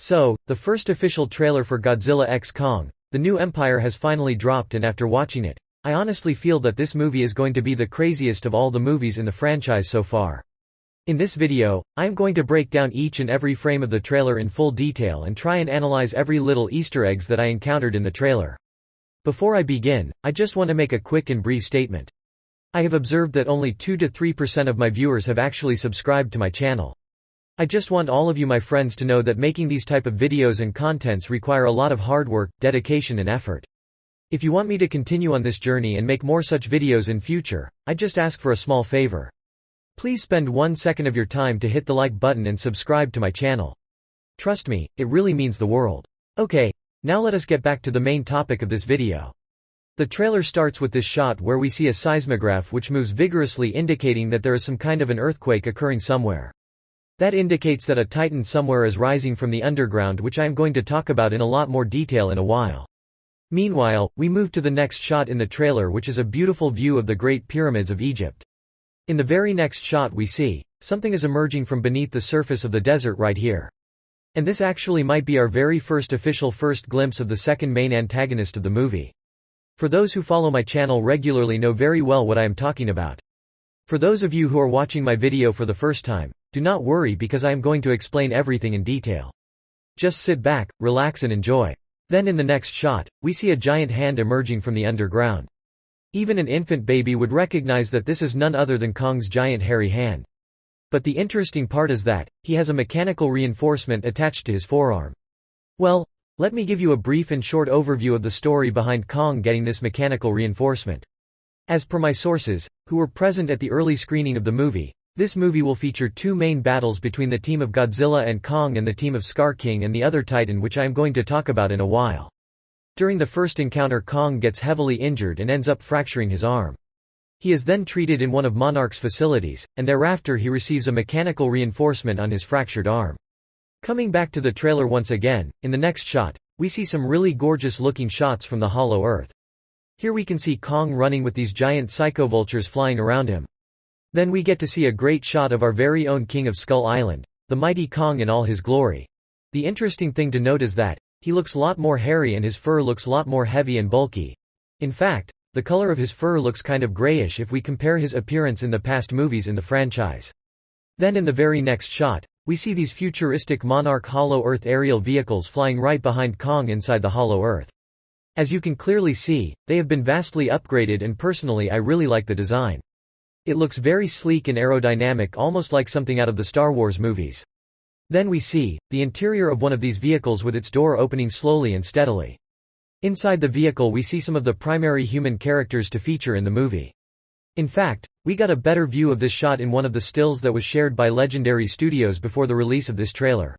So, the first official trailer for Godzilla x Kong, The New Empire has finally dropped, and after watching it, I honestly feel that this movie is going to be the craziest of all the movies in the franchise so far. In this video, I am going to break down each and every frame of the trailer in full detail and try and analyze every little Easter eggs that I encountered in the trailer. Before I begin, I just want to make a quick and brief statement. I have observed that only 2 to 3% of my viewers have actually subscribed to my channel. I just want all of you, my friends, to know that making these type of videos and contents require a lot of hard work, dedication and effort. If you want me to continue on this journey and make more such videos in future, I just ask for a small favor. Please spend 1 second of your time to hit the like button and subscribe to my channel. Trust me, it really means the world. Okay, now let us get back to the main topic of this video. The trailer starts with this shot where we see a seismograph which moves vigorously, indicating that there is some kind of an earthquake occurring somewhere. That indicates that a titan somewhere is rising from the underground, which I am going to talk about in a lot more detail in a while. Meanwhile, we move to the next shot in the trailer, which is a beautiful view of the Great Pyramids of Egypt. In the very next shot we see, something is emerging from beneath the surface of the desert right here. And this actually might be our very first official first glimpse of the second main antagonist of the movie. For those who follow my channel regularly know very well what I am talking about. For those of you who are watching my video for the first time, do not worry, because I am going to explain everything in detail. Just sit back, relax and enjoy. Then in the next shot, we see a giant hand emerging from the underground. Even an infant baby would recognize that this is none other than Kong's giant hairy hand. But the interesting part is that, he has a mechanical reinforcement attached to his forearm. Well, let me give you a brief and short overview of the story behind Kong getting this mechanical reinforcement. As per my sources, who were present at the early screening of the movie, this movie will feature 2 main battles between the team of Godzilla and Kong and the team of Skar King and the other Titan, which I am going to talk about in a while. During the first encounter, Kong gets heavily injured and ends up fracturing his arm. He is then treated in one of Monarch's facilities, and thereafter he receives a mechanical reinforcement on his fractured arm. Coming back to the trailer once again, in the next shot, we see some really gorgeous looking shots from the hollow earth. Here we can see Kong running with these giant psychovultures flying around him. Then we get to see a great shot of our very own King of Skull Island, the mighty Kong in all his glory. The interesting thing to note is that, he looks a lot more hairy and his fur looks a lot more heavy and bulky. In fact, the color of his fur looks kind of grayish if we compare his appearance in the past movies in the franchise. Then in the very next shot, we see these futuristic Monarch Hollow Earth aerial vehicles flying right behind Kong inside the Hollow Earth. As you can clearly see, they have been vastly upgraded, and personally I really like the design. It looks very sleek and aerodynamic, almost like something out of the Star Wars movies. Then we see the interior of one of these vehicles with its door opening slowly and steadily. Inside the vehicle we see some of the primary human characters to feature in the movie. In fact, we got a better view of this shot in one of the stills that was shared by Legendary Studios before the release of this trailer.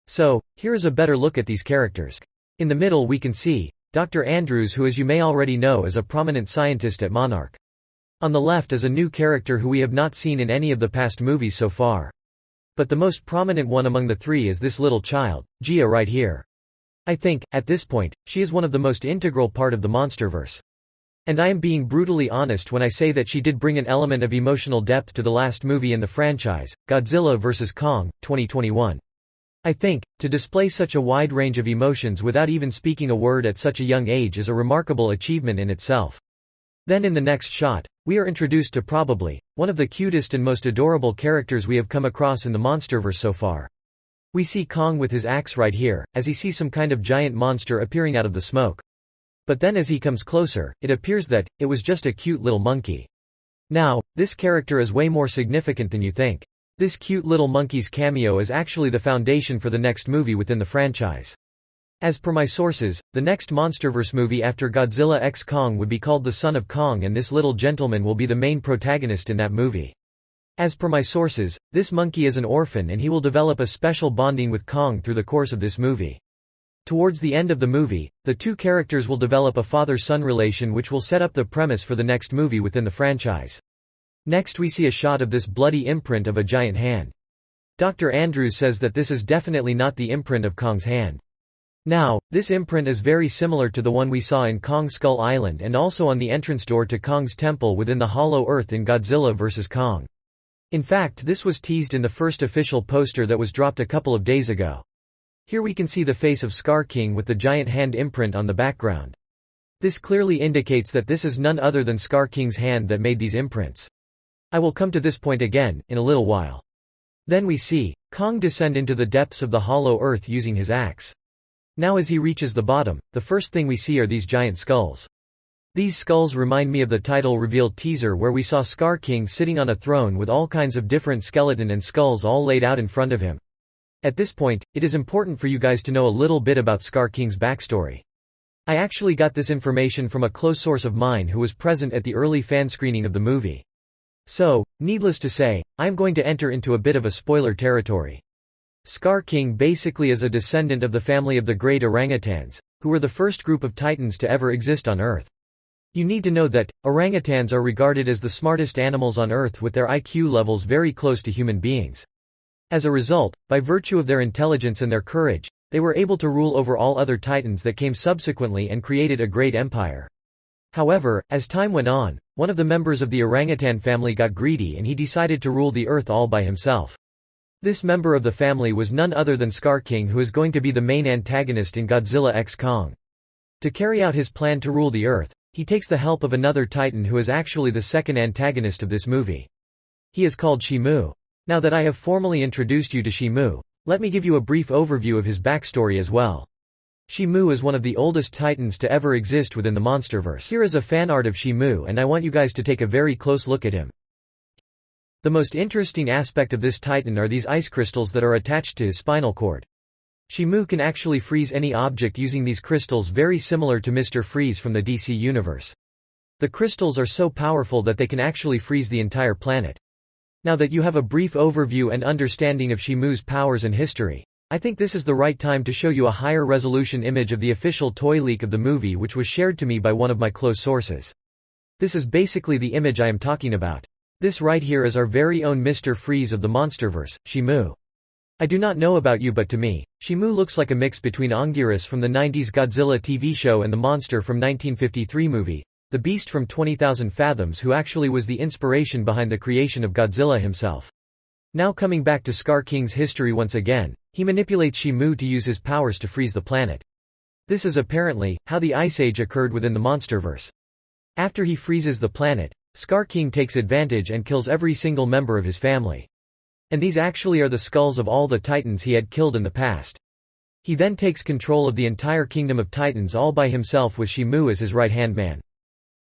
So, here is a better look at these characters. In the middle we can see Dr. Andrews, who, as you may already know, is a prominent scientist at Monarch. On the left is a new character who we have not seen in any of the past movies so far. But the most prominent one among the 3 is this little child, Gia, right here. I think, at this point, she is one of the most integral part of the Monsterverse. And I am being brutally honest when I say that she did bring an element of emotional depth to the last movie in the franchise, Godzilla vs. Kong, 2021. I think, to display such a wide range of emotions without even speaking a word at such a young age is a remarkable achievement in itself. Then in the next shot, we are introduced to probably one of the cutest and most adorable characters we have come across in the Monsterverse so far. We see Kong with his axe right here, as he sees some kind of giant monster appearing out of the smoke. But then as he comes closer, it appears that it was just a cute little monkey. Now, this character is way more significant than you think. This cute little monkey's cameo is actually the foundation for the next movie within the franchise. As per my sources, the next Monsterverse movie after Godzilla x Kong would be called The Son of Kong, and this little gentleman will be the main protagonist in that movie. As per my sources, this monkey is an orphan and he will develop a special bonding with Kong through the course of this movie. Towards the end of the movie, the 2 characters will develop a father-son relation, which will set up the premise for the next movie within the franchise. Next we see a shot of this bloody imprint of a giant hand. Dr. Andrews says that this is definitely not the imprint of Kong's hand. Now, this imprint is very similar to the one we saw in Kong Skull Island and also on the entrance door to Kong's temple within the Hollow Earth in Godzilla vs. Kong. In fact, this was teased in the first official poster that was dropped a couple of days ago. Here we can see the face of Skar King with the giant hand imprint on the background. This clearly indicates that this is none other than Skar King's hand that made these imprints. I will come to this point again, in a little while. Then we see Kong descend into the depths of the hollow earth using his axe. Now as he reaches the bottom, the first thing we see are these giant skulls. These skulls remind me of the title reveal teaser where we saw Skar King sitting on a throne with all kinds of different skeleton and skulls all laid out in front of him. At this point, it is important for you guys to know a little bit about Skar King's backstory. I actually got this information from a close source of mine who was present at the early fan screening of the movie. So, needless to say, I am going to enter into a bit of a spoiler territory. Skar King basically is a descendant of the family of the great orangutans, who were the first group of titans to ever exist on Earth. You need to know that orangutans are regarded as the smartest animals on Earth with their IQ levels very close to human beings. As a result, by virtue of their intelligence and their courage, they were able to rule over all other titans that came subsequently and created a great empire. However, as time went on, one of the members of the orangutan family got greedy and he decided to rule the Earth all by himself. This member of the family was none other than Skar King, who is going to be the main antagonist in Godzilla x Kong. To carry out his plan to rule the Earth, he takes the help of another titan who is actually the second antagonist of this movie. He is called Shimu. Now that I have formally introduced you to Shimu, let me give you a brief overview of his backstory as well. Shimu is one of the oldest titans to ever exist within the monsterverse. Here is a fan art of Shimu and I want you guys to take a very close look at him. The most interesting aspect of this titan are these ice crystals that are attached to his spinal cord. Shimu can actually freeze any object using these crystals, very similar to Mr. Freeze from the DC universe. The crystals are so powerful that they can actually freeze the entire planet. Now that you have a brief overview and understanding of Shimu's powers and history, I think this is the right time to show you a higher resolution image of the official toy leak of the movie, which was shared to me by one of my close sources. This is basically the image I am talking about. This right here is our very own Mr. Freeze of the monsterverse, Shimu. I do not know about you, but to me, Shimu looks like a mix between Anguirus from the 90s Godzilla TV show and the monster from 1953 movie, the beast from 20,000 Fathoms, who actually was the inspiration behind the creation of Godzilla himself. Now coming back to Skar King's history once again, he manipulates Shimu to use his powers to freeze the planet. This is apparently how the Ice Age occurred within the monsterverse. After he freezes the planet, Skar King takes advantage and kills every single member of his family. And these actually are the skulls of all the titans he had killed in the past. He then takes control of the entire kingdom of titans all by himself with Shimu as his right-hand man.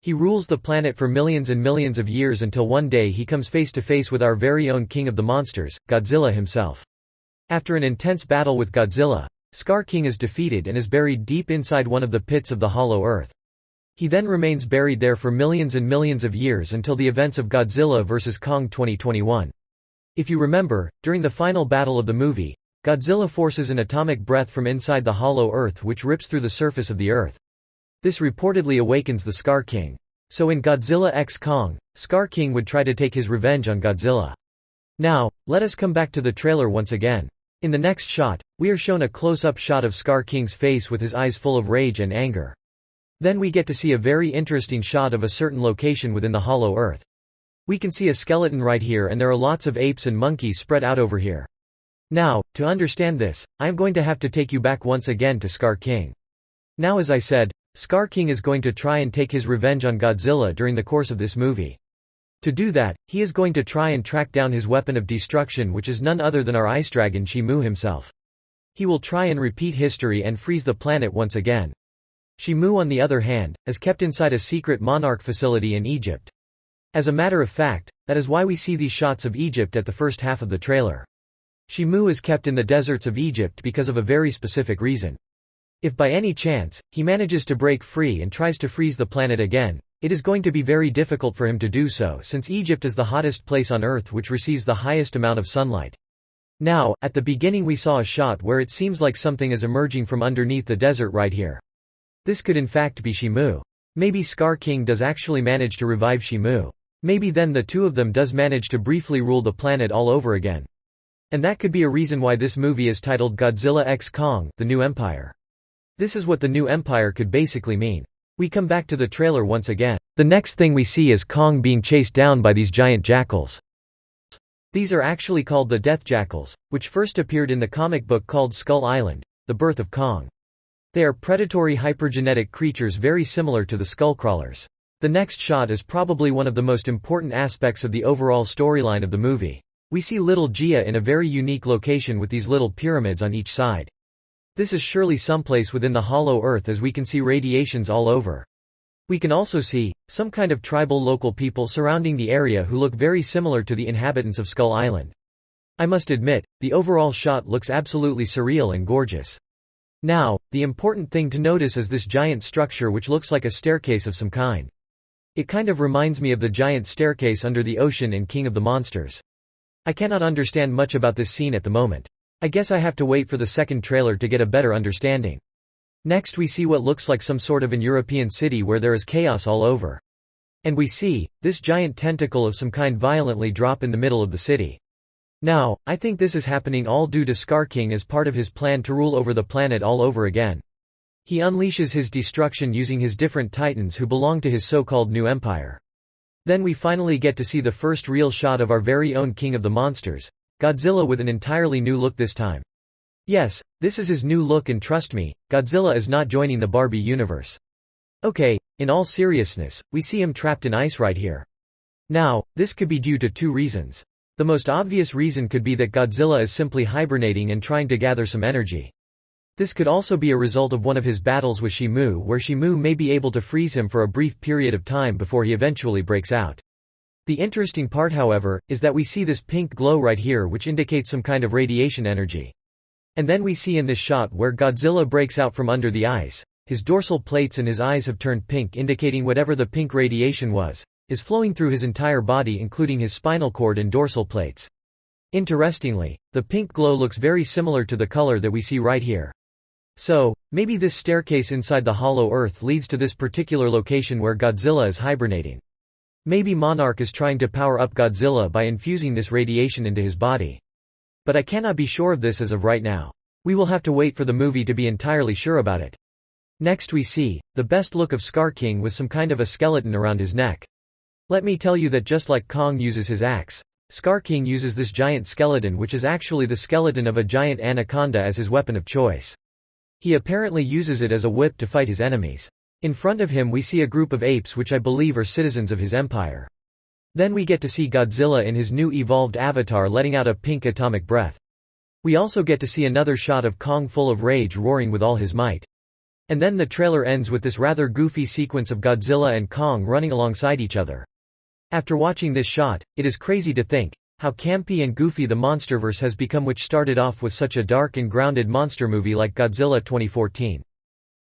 He rules the planet for millions and millions of years until one day he comes face to face with our very own king of the monsters, Godzilla himself. After an intense battle with Godzilla, Skar King is defeated and is buried deep inside one of the pits of the hollow earth. He then remains buried there for millions and millions of years until the events of Godzilla vs. Kong 2021. If you remember, during the final battle of the movie, Godzilla forces an atomic breath from inside the hollow earth which rips through the surface of the earth. This reportedly awakens the Skar King. So in Godzilla x Kong, Skar King would try to take his revenge on Godzilla. Now, let us come back to the trailer once again. In the next shot, we are shown a close-up shot of Skar King's face with his eyes full of rage and anger. Then we get to see a very interesting shot of a certain location within the hollow earth. We can see a skeleton right here and there are lots of apes and monkeys spread out over here. Now, to understand this, I am going to have to take you back once again to Skar King. Now as I said, Skar King is going to try and take his revenge on Godzilla during the course of this movie. To do that, he is going to try and track down his weapon of destruction, which is none other than our ice dragon Shimu himself. He will try and repeat history and freeze the planet once again. Shimu, on the other hand, is kept inside a secret monarch facility in Egypt. As a matter of fact, that is why we see these shots of Egypt at the first half of the trailer. Shimu is kept in the deserts of Egypt because of a very specific reason. If by any chance, he manages to break free and tries to freeze the planet again, it is going to be very difficult for him to do so, since Egypt is the hottest place on Earth which receives the highest amount of sunlight. Now, at the beginning we saw a shot where it seems like something is emerging from underneath the desert right here. This could in fact be Shimu. Maybe Skar King does actually manage to revive Shimu. Maybe then the two of them does manage to briefly rule the planet all over again. And that could be a reason why this movie is titled Godzilla x Kong, The New Empire. This is what the new empire could basically mean. We come back to the trailer once again. The next thing we see is Kong being chased down by these giant jackals. These are actually called the Death Jackals, which first appeared in the comic book called Skull Island, The Birth of Kong. They are predatory hypergenetic creatures very similar to the skullcrawlers. The next shot is probably one of the most important aspects of the overall storyline of the movie. We see little Jia in a very unique location with these little pyramids on each side. This is surely someplace within the hollow earth, as we can see radiations all over. We can also see some kind of tribal local people surrounding the area who look very similar to the inhabitants of Skull Island. I must admit, the overall shot looks absolutely surreal and gorgeous. Now, the important thing to notice is this giant structure which looks like a staircase of some kind. It kind of reminds me of the giant staircase under the ocean in King of the Monsters. I cannot understand much about this scene at the moment. I guess I have to wait for the second trailer to get a better understanding. Next we see what looks like some sort of an European city where there is chaos all over. And we see this giant tentacle of some kind violently drop in the middle of the city. Now, I think this is happening all due to Skar King as part of his plan to rule over the planet all over again. He unleashes his destruction using his different titans who belong to his so-called new empire. Then we finally get to see the first real shot of our very own King of the Monsters, Godzilla, with an entirely new look this time. Yes, this is his new look, and trust me, Godzilla is not joining the Barbie universe. Okay, in all seriousness, we see him trapped in ice right here. Now, this could be due to two reasons. The most obvious reason could be that Godzilla is simply hibernating and trying to gather some energy. This could also be a result of one of his battles with Shimu, where Shimu may be able to freeze him for a brief period of time before he eventually breaks out. The interesting part, however, is that we see this pink glow right here, which indicates some kind of radiation energy. And then we see in this shot where Godzilla breaks out from under the ice, his dorsal plates and his eyes have turned pink, indicating whatever the pink radiation was, is flowing through his entire body, including his spinal cord and dorsal plates. Interestingly, the pink glow looks very similar to the color that we see right here. So, maybe this staircase inside the hollow earth leads to this particular location where Godzilla is hibernating. Maybe Monarch is trying to power up Godzilla by infusing this radiation into his body. But I cannot be sure of this as of right now. We will have to wait for the movie to be entirely sure about it. Next we see the best look of Skar King with some kind of a skeleton around his neck. Let me tell you that just like Kong uses his axe, Skar King uses this giant skeleton, which is actually the skeleton of a giant anaconda, as his weapon of choice. He apparently uses it as a whip to fight his enemies. In front of him we see a group of apes which I believe are citizens of his empire. Then we get to see Godzilla in his new evolved avatar letting out a pink atomic breath. We also get to see another shot of Kong full of rage, roaring with all his might. And then the trailer ends with this rather goofy sequence of Godzilla and Kong running alongside each other. After watching this shot, it is crazy to think how campy and goofy the MonsterVerse has become, which started off with such a dark and grounded monster movie like Godzilla 2014.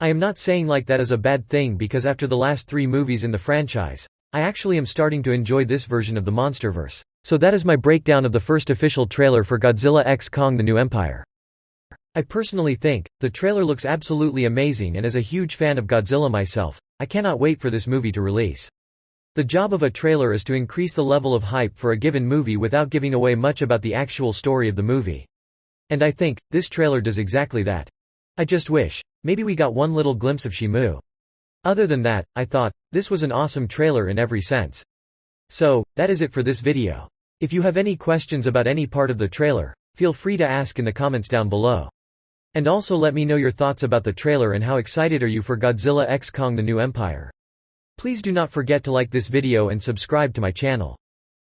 I am not saying like that is a bad thing, because after the last 3 movies in the franchise, I actually am starting to enjoy this version of the MonsterVerse. So that is my breakdown of the first official trailer for Godzilla x Kong: The New Empire. I personally think the trailer looks absolutely amazing, and as a huge fan of Godzilla myself, I cannot wait for this movie to release. The job of a trailer is to increase the level of hype for a given movie without giving away much about the actual story of the movie. And I think this trailer does exactly that. I just wish maybe we got one little glimpse of Shimu. Other than that, I thought this was an awesome trailer in every sense. So, that is it for this video. If you have any questions about any part of the trailer, feel free to ask in the comments down below. And also let me know your thoughts about the trailer and how excited are you for Godzilla x Kong: The New Empire. Please do not forget to like this video and subscribe to my channel.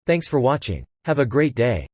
Thanks for watching. Have a great day.